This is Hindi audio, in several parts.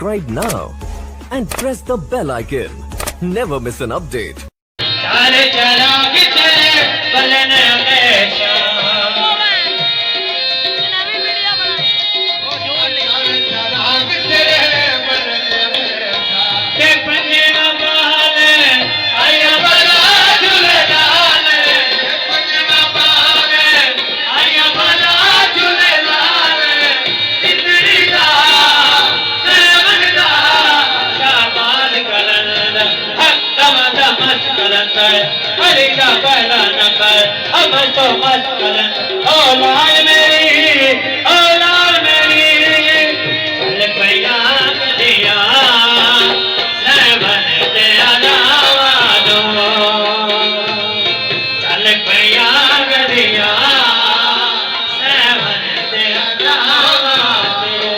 subscribe now and press the bell icon. Never miss an update. Ali का पहला नंबर हम तो मस्त कलन औलाद मेरी औलाद मेरी चल पैया दिया नमन दे अलावा दो चल पैया दिया नमन दे अलावा दो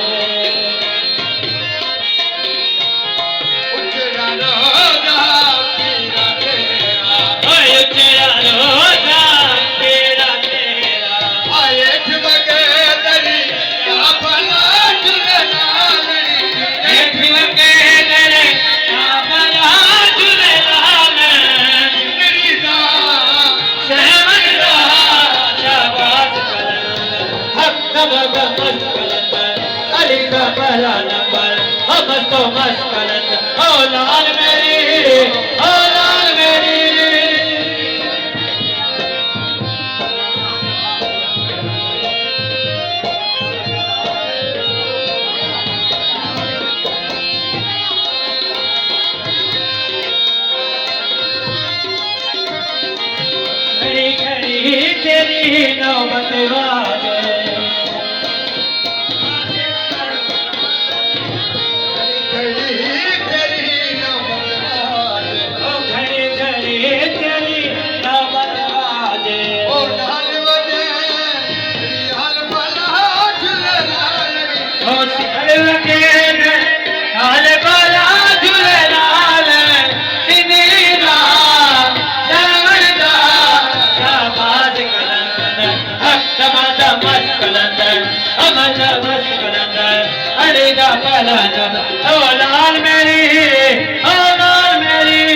उजड़ा रोजा अली का पहला नंबर हम तो मस्त कलन औलाद मेरी औलाद मेरी घड़ी घड़ी तेरी नौबत वाजे औलाद मेरी औलाद मेरी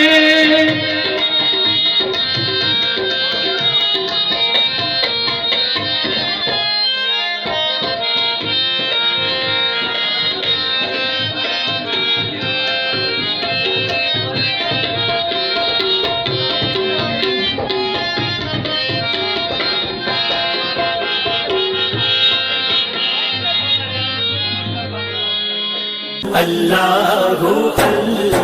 Allahu Allah.